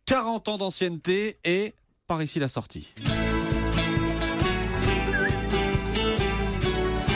40 ans d'ancienneté et par ici la sortie.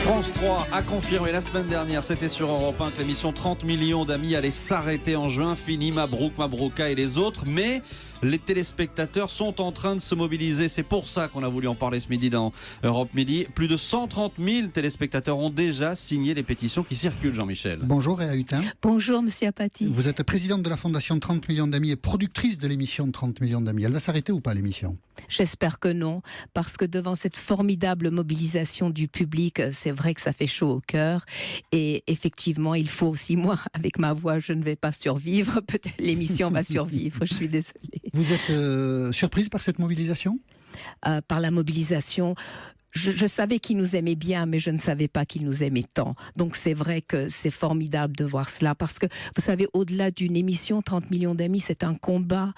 France 3 a confirmé la semaine dernière, c'était sur Europe 1, que l'émission 30 millions d'amis allait s'arrêter en juin. Fini Mabrouk, Mabrouka et les autres. Mais les téléspectateurs sont en train de se mobiliser. C'est pour ça qu'on a voulu en parler ce midi dans Europe Midi. Plus de 130 000 téléspectateurs ont déjà signé les pétitions qui circulent, Jean-Michel. Bonjour Réa Hutin. Bonjour Monsieur Apathy. Vous êtes présidente de la fondation 30 millions d'amis et productrice de l'émission 30 millions d'amis. Elle va s'arrêter ou pas l'émission ? J'espère que non, parce que devant cette formidable mobilisation du public, c'est vrai que ça fait chaud au cœur. Et effectivement, il faut aussi, moi, avec ma voix, je ne vais pas survivre. Peut-être l'émission va survivre, je suis désolée. Vous êtes surprise par cette mobilisation ? Par la mobilisation, je savais qu'ils nous aimaient bien, mais je ne savais pas qu'ils nous aimaient tant. Donc c'est vrai que c'est formidable de voir cela, parce que vous savez, au-delà d'une émission 30 millions d'amis, c'est un combat.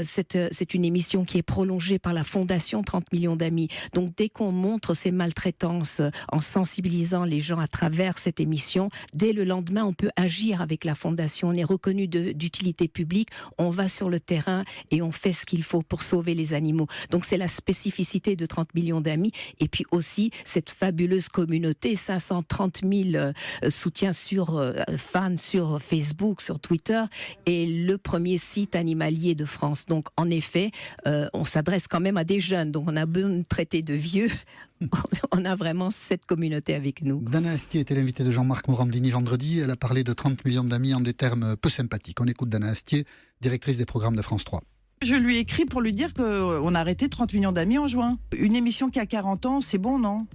C'est une émission qui est prolongée par la fondation 30 millions d'amis. Donc dès qu'on montre ces maltraitances en sensibilisant les gens à travers cette émission, dès le lendemain, on peut agir avec la fondation. On est reconnu d'utilité publique, on va sur le terrain et on fait ce qu'il faut pour sauver les animaux. Donc c'est la spécificité de 30 millions d'amis. Et puis aussi cette fabuleuse communauté, 530 000 soutiens fans sur Facebook, sur Twitter, et le premier site animalier de France. Donc en effet, on s'adresse quand même à des jeunes, donc on a beau nous traiter de vieux, on a vraiment cette communauté avec nous. Dana Astier était l'invitée de Jean-Marc Morandini vendredi. Elle a parlé de 30 millions d'amis en des termes peu sympathiques. On écoute Dana Astier, directrice des programmes de France 3. Je lui ai écrit pour lui dire qu'on a arrêté 30 millions d'amis en juin. Une émission qui a 40 ans, c'est bon, non ?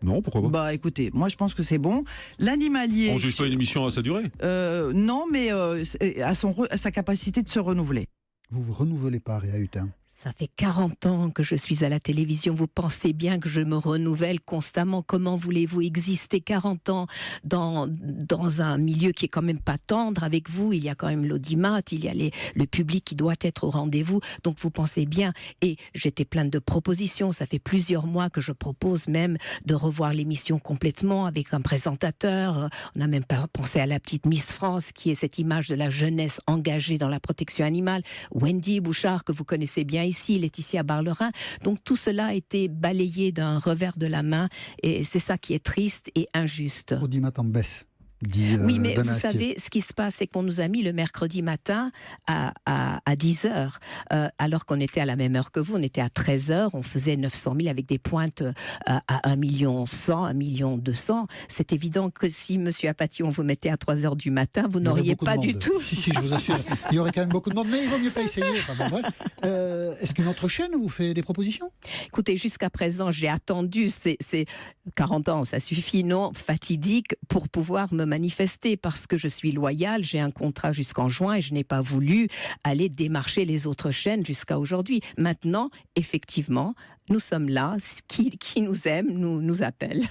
Non, pourquoi pas ? Bah écoutez, moi je pense que c'est bon. L'animalier... On juge pas une émission à sa durée. Non, mais à sa capacité de se renouveler. Vous vous renouvelez pas, Réa Hutin ? Ça fait 40 ans que je suis à la télévision. Vous pensez bien que je me renouvelle constamment. Comment voulez-vous exister 40 ans dans un milieu qui est quand même pas tendre avec vous ? Il y a quand même l'audimat, il y a le public qui doit être au rendez-vous. Donc vous pensez bien. Et j'étais pleine de propositions. Ça fait plusieurs mois que je propose même de revoir l'émission complètement avec un présentateur. On a même pas pensé à la petite Miss France, qui est cette image de la jeunesse engagée dans la protection animale. Wendy Bouchard, que vous connaissez bien ici, Laetitia Barlerin. Donc tout cela a été balayé d'un revers de la main, et c'est ça qui est triste et injuste. Audimat en baisse. Oui, mais Dana vous Astier. savez, ce qui se passe, c'est qu'on nous a mis le mercredi matin à 10h, alors qu'on était à la même heure que vous, on était à 13h, on faisait 900 000 avec des pointes à 1 100 000, 1 200 000. C'est évident que si, Monsieur Apathy, on vous mettait à 3h du matin, vous n'auriez pas du tout. Si, je vous assure. Il y aurait quand même beaucoup de monde, mais il vaut mieux pas essayer. Enfin, bon, est-ce qu'une autre chaîne vous fait des propositions ? Écoutez, jusqu'à présent, j'ai attendu ces 40 ans, ça suffit, non, fatidique, pour pouvoir me manifester, parce que je suis loyale, j'ai un contrat jusqu'en juin et je n'ai pas voulu aller démarcher les autres chaînes jusqu'à aujourd'hui. Maintenant, effectivement, nous sommes là, qui nous aime nous appelle.